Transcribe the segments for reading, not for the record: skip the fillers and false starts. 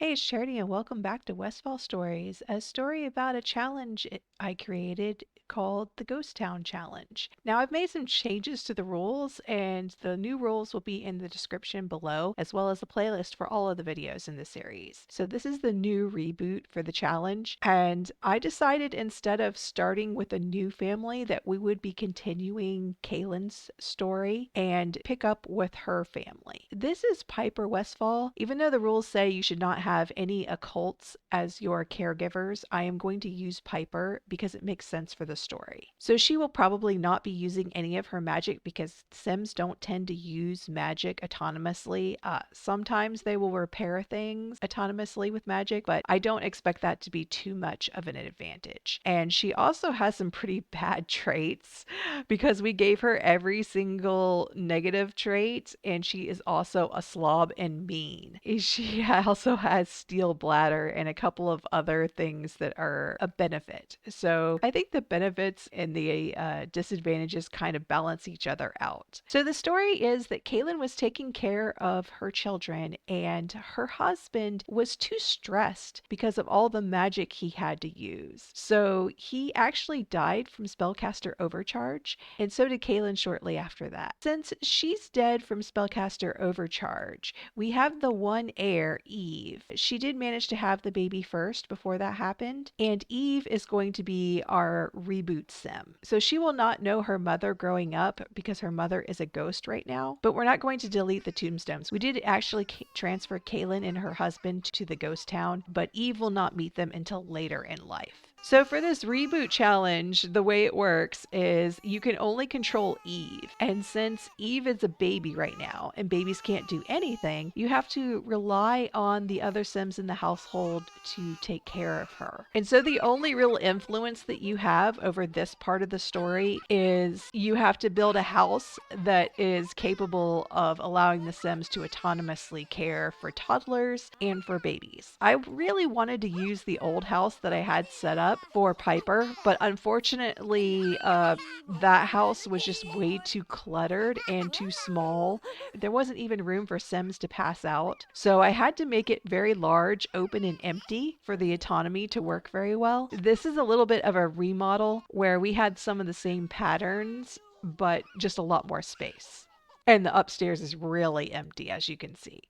Hey, it's Charity, and welcome back to Westfall Stories, a story about a challenge I created called the Ghost Town Challenge. Now, I've made some changes to the rules, and the new rules will be in the description below, as well as a playlist for all of the videos in the series. So, this is the new reboot for the challenge, and I decided instead of starting with a new family that we would be continuing Kailyn's story and pick up with her family. This is Piper Westfall. Even though the rules say you should not have any occults as your caregivers, I am going to use Piper because it makes sense for the story. So she will probably not be using any of her magic because Sims don't tend to use magic autonomously. Sometimes they will repair things autonomously with magic, but I don't expect that to be too much of an advantage. And she also has some pretty bad traits because we gave her every single negative trait, and she is also a slob and mean. She also has steel bladder and a couple of other things that are a benefit. So I think the benefits and the disadvantages kind of balance each other out. So the story is that Kailyn was taking care of her children, and her husband was too stressed because of all the magic he had to use. So he actually died from spellcaster overcharge, and so did Kailyn shortly after that. Since she's dead from spellcaster overcharge, we have the one heir, Eve. She did manage to have the baby first before that happened, and Eve is going to be our reboot sim. So she will not know her mother growing up because her mother is a ghost right now, but we're not going to delete the tombstones. We did actually transfer Kailyn and her husband to the ghost town, but Eve will not meet them until later in life. So for this reboot challenge, the way it works is you can only control Eve. And since Eve is a baby right now and babies can't do anything, you have to rely on the other Sims in the household to take care of her. And so the only real influence that you have over this part of the story is you have to build a house that is capable of allowing the Sims to autonomously care for toddlers and for babies. I really wanted to use the old house that I had set up for Piper, but unfortunately, that house was just way too cluttered and too small. There wasn't even room for Sims to pass out. So I had to make it very large, open, and empty for the autonomy to work very well. This is a little bit of a remodel where we had some of the same patterns, but just a lot more space. And the upstairs is really empty, as you can see.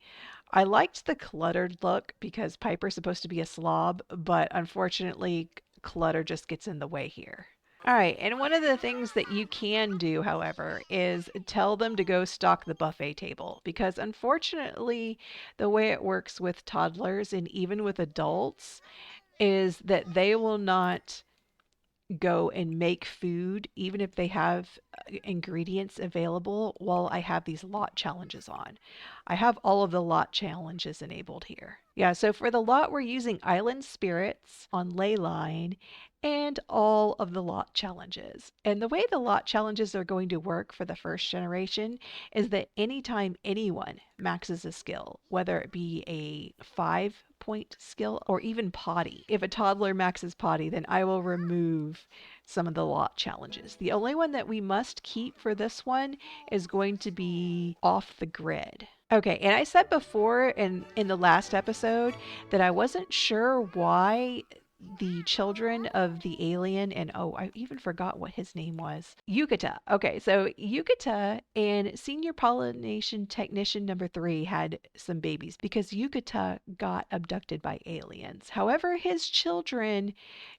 I liked the cluttered look because Piper's supposed to be a slob, but unfortunately, clutter just gets in the way here. All right, and one of the things that you can do, however, is tell them to go stock the buffet table because unfortunately, the way it works with toddlers and even with adults is that they will not go and make food even if they have ingredients available while I have these lot challenges on. I have all of the lot challenges enabled here. Yeah, so for the lot we're using Island Spirits on Leyline and all of the lot challenges. And the way the lot challenges are going to work for the first generation is that anytime anyone maxes a skill, whether it be a 5-point skill or even potty, if a toddler maxes potty, then I will remove some of the lot challenges. The only one that we must keep for this one is going to be off the grid. Okay, and I said before in the last episode that I wasn't sure why the children of the alien, and oh, I even forgot what his name was. Yukata. Okay, so Yukata and senior pollination technician number 3 had some babies because Yukata got abducted by aliens. However, his children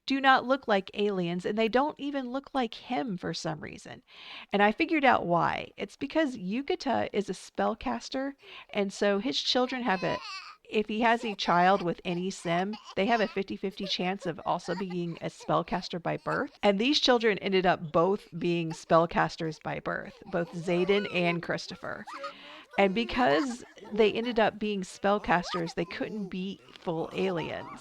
do not look like aliens, and they don't even look like him for some reason. And I figured out why. It's because Yukata is a spellcaster, and so his children have a if he has a child with any sim, they have a 50-50 chance of also being a spellcaster by birth. And these children ended up both being spellcasters by birth, both Zayden and Christopher. And because they ended up being spellcasters, they couldn't be full aliens.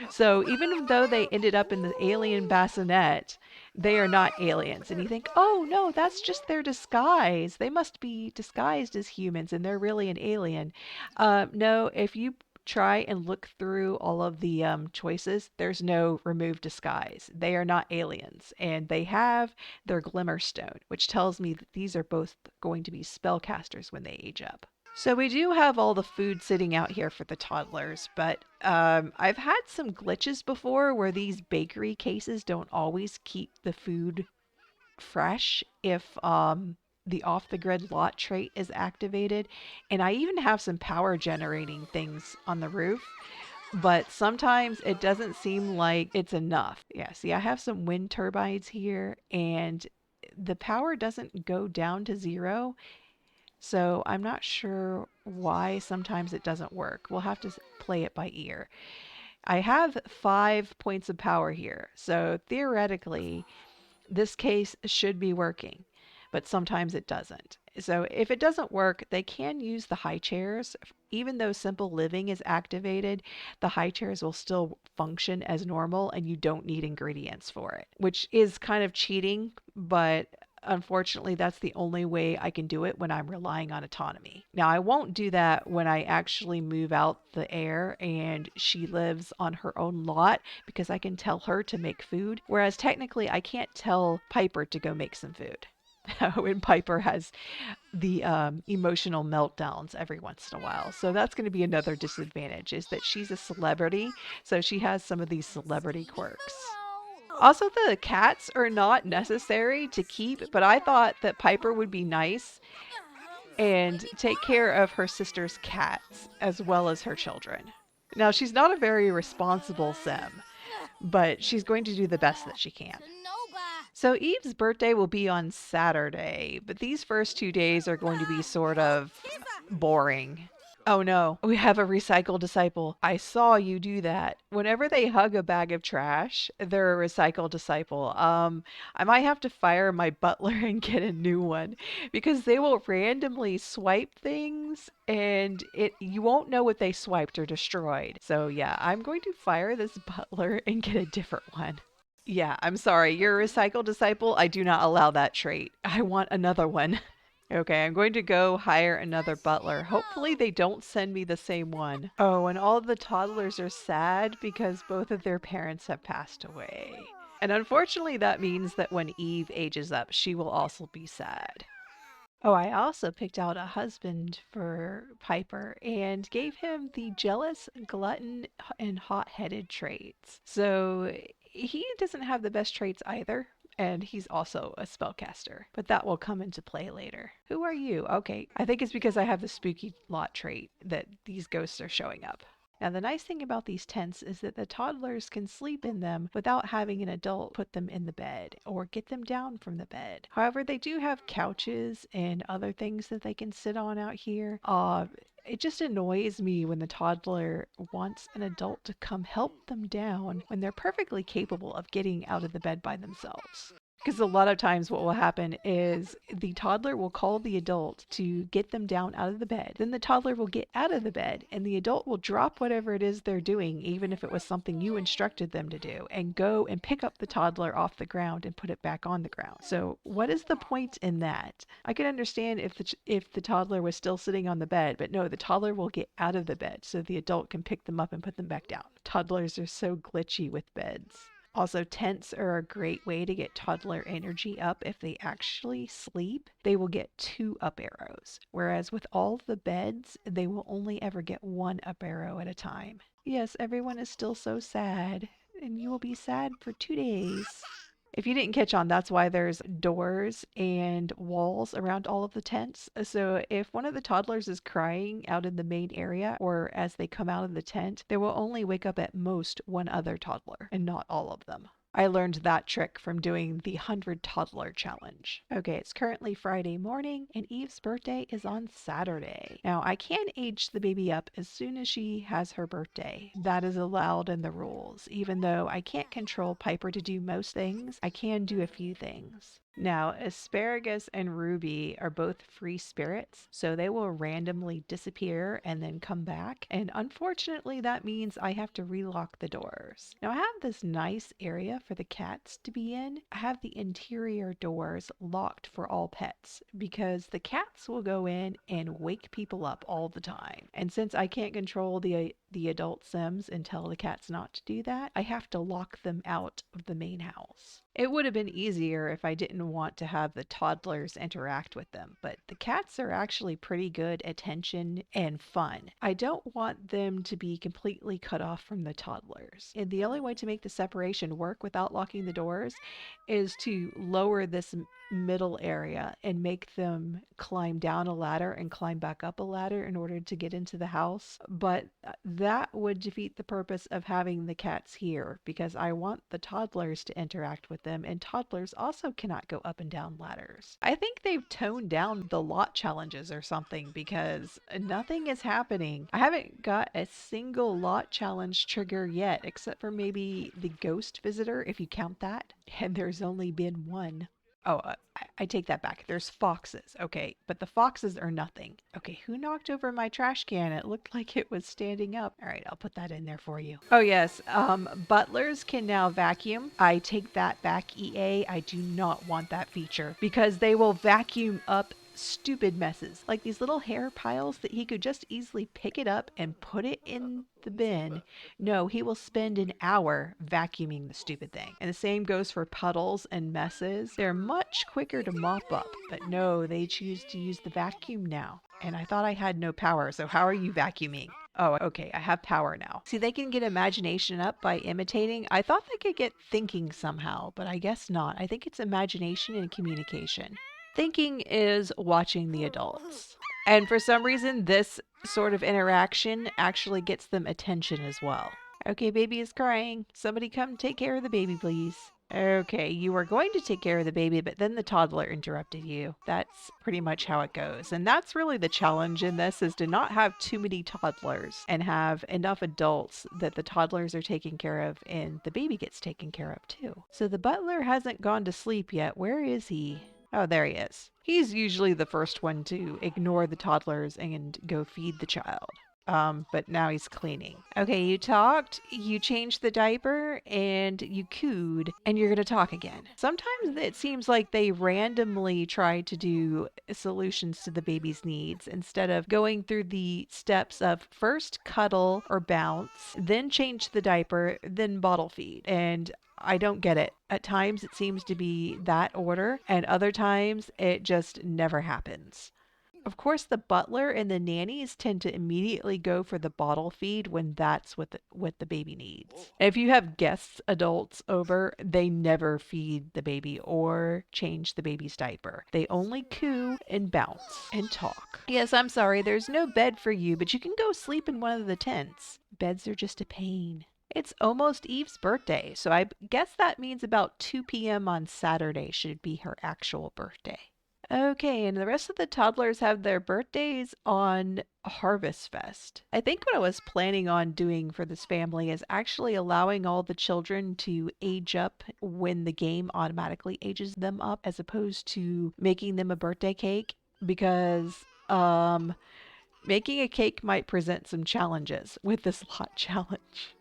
So even though they ended up in the alien bassinet, they are not aliens. And you think, oh no, that's just their disguise. They must be disguised as humans and they're really an alien. No, if you try and look through all of the choices, there's no remove disguise. They are not aliens, and they have their glimmer stone, which tells me that these are both going to be spellcasters when they age up. So we do have all the food sitting out here for the toddlers, but I've had some glitches before where these bakery cases don't always keep the food fresh if the off the grid lot trait is activated. And I even have some power generating things on the roof, but sometimes it doesn't seem like it's enough. Yeah, see, I have some wind turbines here, and the power doesn't go down to zero. So I'm not sure why sometimes it doesn't work. We'll have to play it by ear. I have 5 points of power here. So theoretically, this case should be working, but sometimes it doesn't. So if it doesn't work, they can use the high chairs. Even though simple living is activated, the high chairs will still function as normal and you don't need ingredients for it, which is kind of cheating, but unfortunately that's the only way I can do it when I'm relying on autonomy. Now I won't do that when I actually move out the heir and she lives on her own lot because I can tell her to make food, whereas technically I can't tell Piper to go make some food. When Piper has the emotional meltdowns every once in a while. So that's going to be another disadvantage is that she's a celebrity. So she has some of these celebrity quirks. Also, the cats are not necessary to keep, but I thought that Piper would be nice and take care of her sister's cats as well as her children. Now, she's not a very responsible sim, but she's going to do the best that she can. So Eve's birthday will be on Saturday, but these first 2 days are going to be sort of boring. Oh no, we have a recycle disciple. I saw you do that. Whenever they hug a bag of trash, they're a recycle disciple. I might have to fire my butler and get a new one because they will randomly swipe things and it you won't know what they swiped or destroyed. So yeah, I'm going to fire this butler and get a different one. Yeah, I'm sorry. You're a recycle disciple. I do not allow that trait. I want another one. Okay, I'm going to go hire another butler. Hopefully they don't send me the same one. Oh, and all of the toddlers are sad because both of their parents have passed away. And unfortunately, that means that when Eve ages up, she will also be sad. Oh, I also picked out a husband for Piper and gave him the jealous, glutton, and hot-headed traits. So he doesn't have the best traits either, and he's also a spellcaster, but that will come into play later. Who are you? Okay, I think it's because I have the spooky lot trait that these ghosts are showing up. Now, the nice thing about these tents is that the toddlers can sleep in them without having an adult put them in the bed or get them down from the bed. However, they do have couches and other things that they can sit on out here. It just annoys me when the toddler wants an adult to come help them down when they're perfectly capable of getting out of the bed by themselves. Because a lot of times what will happen is the toddler will call the adult to get them down out of the bed. Then the toddler will get out of the bed and the adult will drop whatever it is they're doing, even if it was something you instructed them to do, and go and pick up the toddler off the ground and put it back on the ground. So what is the point in that? I could understand if the toddler was still sitting on the bed, but no, the toddler will get out of the bed so the adult can pick them up and put them back down. Toddlers are so glitchy with beds. Also, tents are a great way to get toddler energy up if they actually sleep. They will get 2 up arrows, whereas with all the beds, they will only ever get 1 up arrow at a time. Yes, everyone is still so sad, and you will be sad for 2 days. If you didn't catch on, that's why there's doors and walls around all of the tents. So if one of the toddlers is crying out in the main area or as they come out of the tent, they will only wake up at most one other toddler and not all of them. I learned that trick from doing the 100 toddler challenge. Okay, it's currently Friday morning and Eve's birthday is on Saturday. Now, I can age the baby up as soon as she has her birthday. That is allowed in the rules. Even though I can't control Piper to do most things, I can do a few things. Now, Asparagus and Ruby are both free spirits, so they will randomly disappear and then come back. And unfortunately, that means I have to relock the doors. Now, I have this nice area for the cats to be in. I have the interior doors locked for all pets because the cats will go in and wake people up all the time. And since I can't control the the adult Sims and tell the cats not to do that, I have to lock them out of the main house. It would have been easier if I didn't want to have the toddlers interact with them, but the cats are actually pretty good attention and fun. I don't want them to be completely cut off from the toddlers. And the only way to make the separation work without locking the doors is to lower this middle area and make them climb down a ladder and climb back up a ladder in order to get into the house. But that would defeat the purpose of having the cats here because I want the toddlers to interact with them, and toddlers also cannot go up and down ladders. I think they've toned down the lot challenges or something because nothing is happening. I haven't got a single lot challenge trigger yet, except for maybe the ghost visitor, if you count that. And there's only been one. Oh, I take that back. There's foxes. Okay, but the foxes are nothing. Okay, who knocked over my trash can? It looked like it was standing up. All right, I'll put that in there for you. Oh, yes. Butlers can now vacuum. I take that back, EA. I do not want that feature because they will vacuum up stupid messes like these little hair piles that he could just easily pick it up and put it in the bin. No, he will spend an hour vacuuming the stupid thing. And the same goes for puddles and messes. They're much quicker to mop up, but no, they choose to use the vacuum now. And I thought I had no power, so how are you vacuuming? Oh, okay, I have power now. See, they can get imagination up by imitating. I thought they could get thinking somehow, but I guess not. I think it's imagination and communication. Thinking is watching the adults. And for some reason, this sort of interaction actually gets them attention as well. Okay, baby is crying. Somebody come take care of the baby, please. Okay, you were going to take care of the baby, but then the toddler interrupted you. That's pretty much how it goes. And that's really the challenge in this, is to not have too many toddlers and have enough adults that the toddlers are taken care of and the baby gets taken care of too. So the butler hasn't gone to sleep yet. Where is he? Oh, there he is. He's usually the first one to ignore the toddlers and go feed the child. But now he's cleaning. Okay, you talked, you changed the diaper, and you cooed, and you're gonna talk again. Sometimes it seems like they randomly try to do solutions to the baby's needs instead of going through the steps of first cuddle or bounce, then change the diaper, then bottle feed. And I don't get it. At times it seems to be that order, and other times it just never happens. Of course, the butler and the nannies tend to immediately go for the bottle feed when that's what the baby needs. If you have guests, adults over, they never feed the baby or change the baby's diaper. They only coo and bounce and talk. Yes, I'm sorry, there's no bed for you, but you can go sleep in one of the tents. Beds are just a pain. It's almost Eve's birthday, so I guess that means about 2 p.m. on Saturday should be her actual birthday. Okay, and the rest of the toddlers have their birthdays on Harvest Fest. I think what I was planning on doing for this family is actually allowing all the children to age up when the game automatically ages them up, as opposed to making them a birthday cake, because making a cake might present some challenges with this lot challenge.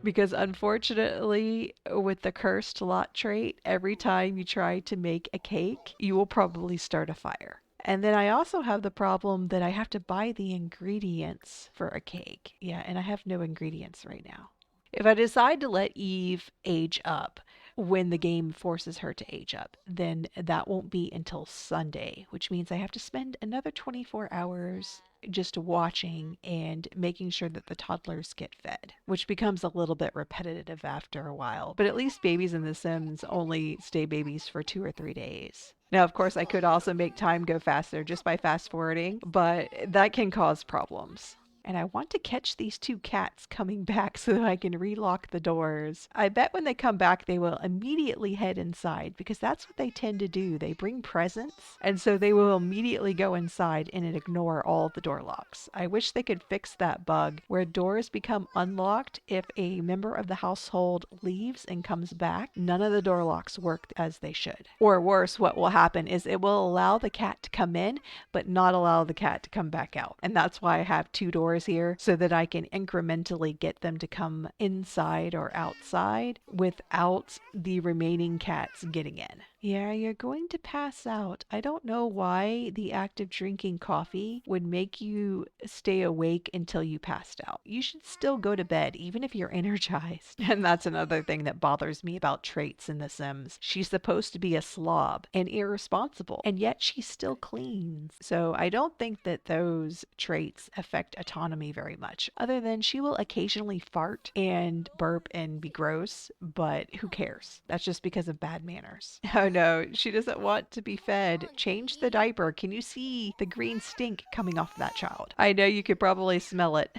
Because unfortunately, with the cursed lot trait, every time you try to make a cake, you will probably start a fire. And then I also have the problem that I have to buy the ingredients for a cake. Yeah, and I have no ingredients right now. If I decide to let Eve age up when the game forces her to age up, then that won't be until Sunday, which means I have to spend another 24 hours just watching and making sure that the toddlers get fed, which becomes a little bit repetitive after a while. But at least babies in The Sims only stay babies for 2 or 3 days. Now, of course, I could also make time go faster just by fast forwarding, but that can cause problems. And I want to catch these 2 cats coming back so that I can relock the doors. I bet when they come back, they will immediately head inside because that's what they tend to do. They bring presents, and so they will immediately go inside and ignore all the door locks. I wish they could fix that bug where doors become unlocked if a member of the household leaves and comes back. None of the door locks work as they should. Or worse, what will happen is it will allow the cat to come in, but not allow the cat to come back out. And that's why I have 2 doors doors here so that I can incrementally get them to come inside or outside without the remaining cats getting in. Yeah, you're going to pass out. I don't know why the act of drinking coffee would make you stay awake until you passed out. You should still go to bed, even if you're energized. And that's another thing that bothers me about traits in The Sims. She's supposed to be a slob and irresponsible, and yet she still cleans. So I don't think that those traits affect autonomy very much, other than she will occasionally fart and burp and be gross, but who cares? That's just because of bad manners. Oh no, she doesn't want to be fed. Change the diaper. Can you see the green stink coming off that child? I know you could probably smell it.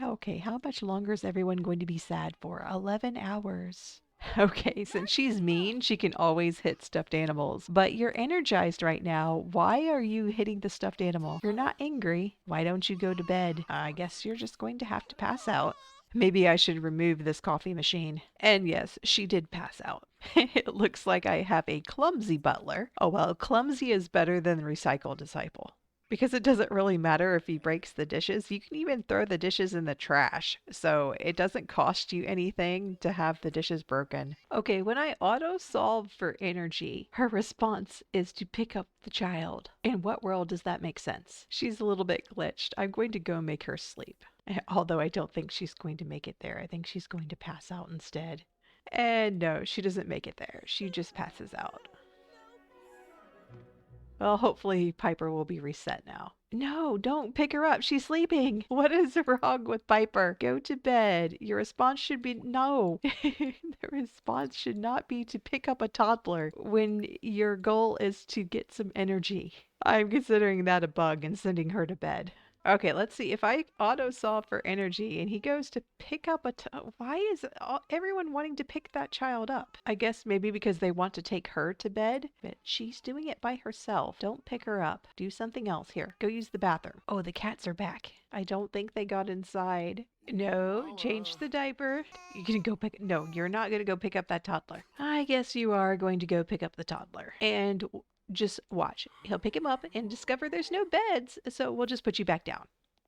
Okay, how much longer is everyone going to be sad for? 11 hours. Okay, since she's mean, she can always hit stuffed animals. But you're energized right now. Why are you hitting the stuffed animal? You're not angry. Why don't you go to bed? I guess you're just going to have to pass out. Maybe I should remove this coffee machine. And yes, she did pass out. It looks like I have a clumsy butler. Oh well, clumsy is better than recycle disciple. Because it doesn't really matter if he breaks the dishes. You can even throw the dishes in the trash. So it doesn't cost you anything to have the dishes broken. Okay, when I auto solve for energy, her response is to pick up the child. In what world does that make sense? She's a little bit glitched. I'm going to go make her sleep. Although I don't think she's going to make it there. I think she's going to pass out instead. And no, she doesn't make it there. She just passes out. Well, hopefully Piper will be reset now. No, don't pick her up. She's sleeping. What is wrong with Piper? Go to bed. Your response should be no. The response should not be to pick up a toddler when your goal is to get some energy. I'm considering that a bug and sending her to bed. Okay, let's see. If I auto solve for energy and he goes to pick up why is everyone wanting to pick that child up? I guess maybe because they want to take her to bed, but she's doing it by herself. Don't pick her up. Do something else here. Go use the bathroom. Oh, the cats are back. I don't think they got inside. No, change the diaper. You can go pick. No, you're not going to go pick up that toddler. I guess you are going to go pick up the toddler. And just watch. He'll pick him up and discover there's no beds, so we'll just put you back down.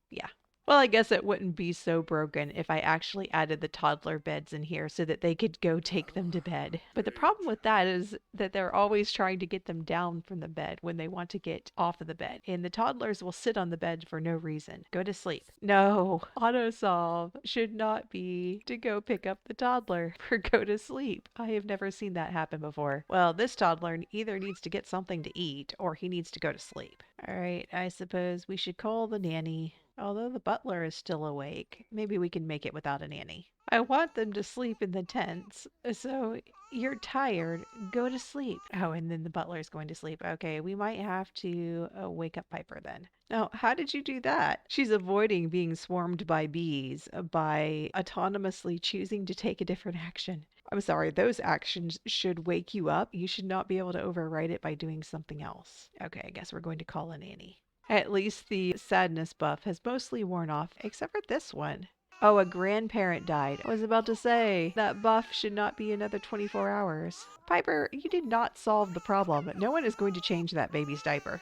Yeah. Well, I guess it wouldn't be so broken if I actually added the toddler beds in here so that they could go take them to bed. But the problem with that is that they're always trying to get them down from the bed when they want to get off of the bed. And the toddlers will sit on the bed for no reason. Go to sleep. No, auto-solve should not be to go pick up the toddler or go to sleep. I have never seen that happen before. Well, this toddler either needs to get something to eat or he needs to go to sleep. All right, I suppose we should call the nanny. Although the butler is still awake, maybe we can make it without a nanny. I want them to sleep in the tents, so you're tired, go to sleep. Oh, and then the butler is going to sleep. Okay, we might have to wake up Piper then. Now, how did you do that? She's avoiding being swarmed by bees by autonomously choosing to take a different action. I'm sorry, those actions should wake you up. You should not be able to override it by doing something else. Okay, I guess we're going to call a nanny. At least the sadness buff has mostly worn off, except for this one. Oh, a grandparent died. I was about to say, that buff should not be another 24 hours. Piper, you did not solve the problem. No one is going to change that baby's diaper.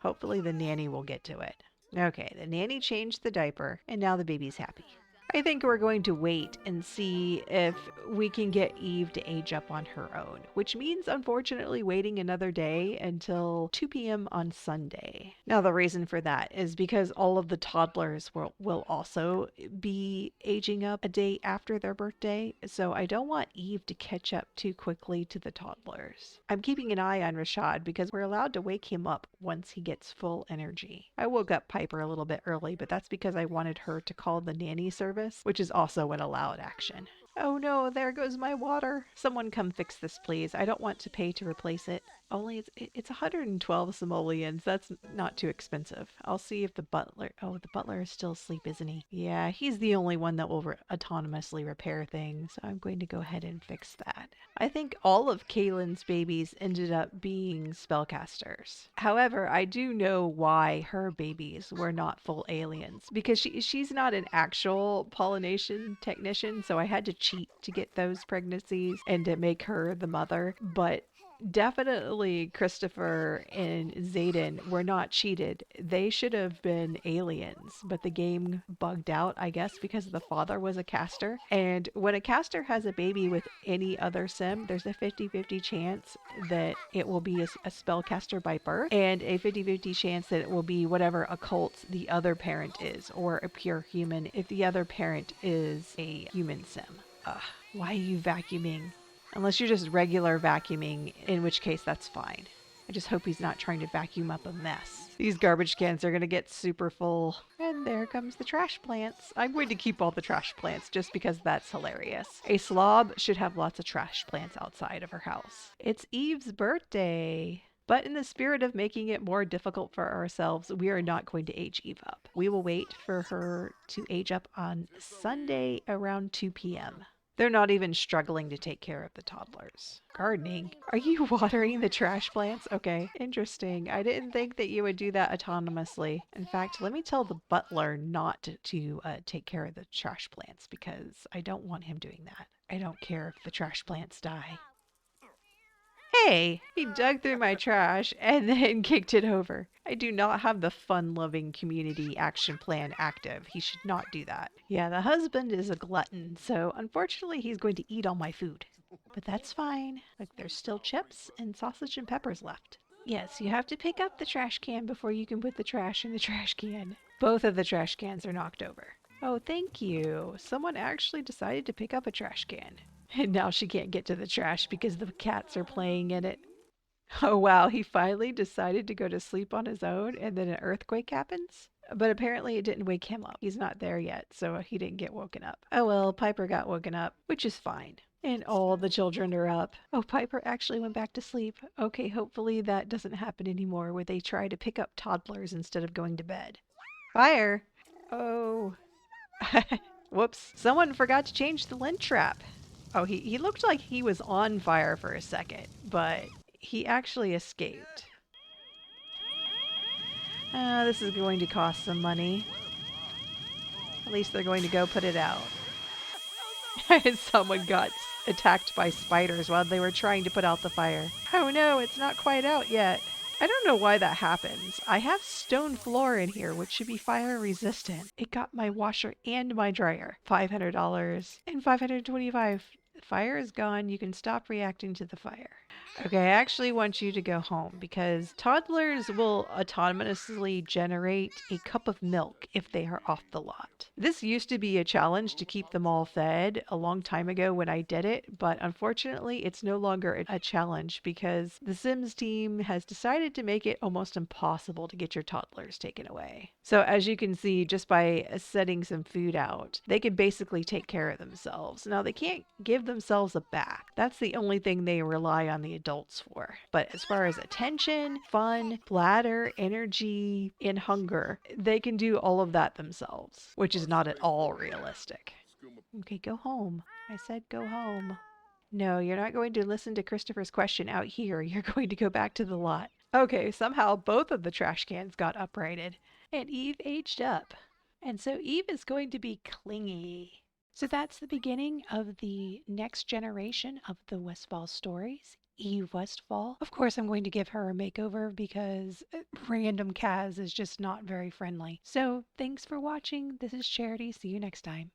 Hopefully the nanny will get to it. Okay, the nanny changed the diaper, and now the baby's happy. I think we're going to wait and see if we can get Eve to age up on her own, which means unfortunately waiting another day until 2 p.m. on Sunday. Now the reason for that is because all of the toddlers will also be aging up a day after their birthday, so I don't want Eve to catch up too quickly to the toddlers. I'm keeping an eye on Rashad because we're allowed to wake him up once he gets full energy. I woke up Piper a little bit early, but that's because I wanted her to call the nanny service, which is also an allowed action. Oh no, there goes my water. Someone come fix this, please. I don't want to pay to replace it. Only it's 112 simoleons. That's not too expensive. I'll see if the butler... Oh, the butler is still asleep, isn't he? Yeah, he's the only one that will autonomously repair things. So I'm going to go ahead and fix that. I think all of Kailyn's babies ended up being spellcasters. However, I do know why her babies were not full aliens. Because she's not an actual pollination technician, so I had to cheat to get those pregnancies and to make her the mother. But Definitely Christopher and Zayden were not cheated. They should have been aliens, but the game bugged out, I guess, because the father was a caster. And when a caster has a baby with any other sim, there's a 50-50 chance that it will be a spellcaster by birth, and a 50-50 chance that it will be whatever occult the other parent is, or a pure human if the other parent is a human sim. Ugh, why are you vacuuming? Unless you're just regular vacuuming, in which case that's fine. I just hope he's not trying to vacuum up a mess. These garbage cans are going to get super full. And there comes the trash plants. I'm going to keep all the trash plants just because that's hilarious. A slob should have lots of trash plants outside of her house. It's Eve's birthday. But in the spirit of making it more difficult for ourselves, we are not going to age Eve up. We will wait for her to age up on Sunday around 2 p.m. They're not even struggling to take care of the toddlers. Gardening? Are you watering the trash plants? Okay, interesting. I didn't think that you would do that autonomously. In fact, let me tell the butler not to take care of the trash plants because I don't want him doing that. I don't care if the trash plants die. Hey, he dug through my trash and then kicked it over. I do not have the fun-loving community action plan active. He should not do that. Yeah, the husband is a glutton, so unfortunately he's going to eat all my food. But that's fine. Like, there's still chips and sausage and peppers left. Yes, you have to pick up the trash can before you can put the trash in the trash can. Both of the trash cans are knocked over. Oh, thank you. Someone actually decided to pick up a trash can. And now she can't get to the trash because the cats are playing in it. Oh wow, he finally decided to go to sleep on his own and then an earthquake happens? But apparently it didn't wake him up. He's not there yet, so he didn't get woken up. Oh well, Piper got woken up, which is fine. And all the children are up. Oh, Piper actually went back to sleep. Okay, hopefully that doesn't happen anymore where they try to pick up toddlers instead of going to bed. Fire! Oh. Whoops. Someone forgot to change the lint trap. Oh, he looked like he was on fire for a second, but he actually escaped. This is going to cost some money. At least they're going to go put it out. And someone got attacked by spiders while they were trying to put out the fire. Oh no, it's not quite out yet. I don't know why that happens. I have stone floor in here, which should be fire resistant. It got my washer and my dryer. $500 and $525. The fire is gone. You can stop reacting to the fire. Okay, I actually want you to go home because toddlers will autonomously generate a cup of milk if they are off the lot. This used to be a challenge to keep them all fed a long time ago when I did it, but unfortunately it's no longer a challenge because the Sims team has decided to make it almost impossible to get your toddlers taken away. So as you can see, just by setting some food out, they can basically take care of themselves. Now they can't give themselves a bath. That's the only thing they rely on the adults for. But as far as attention, fun, bladder, energy, and hunger, they can do all of that themselves, which is not at all realistic. Okay, go home. I said go home. No, you're not going to listen to Christopher's question out here. You're going to go back to the lot. Okay, somehow both of the trash cans got uprighted, and Eve aged up. And so Eve is going to be clingy. So that's the beginning of the next generation of the Westfall stories. Eve Westfall. Of course, I'm going to give her a makeover because random Kaz is just not very friendly. So thanks for watching. This is Charity. See you next time.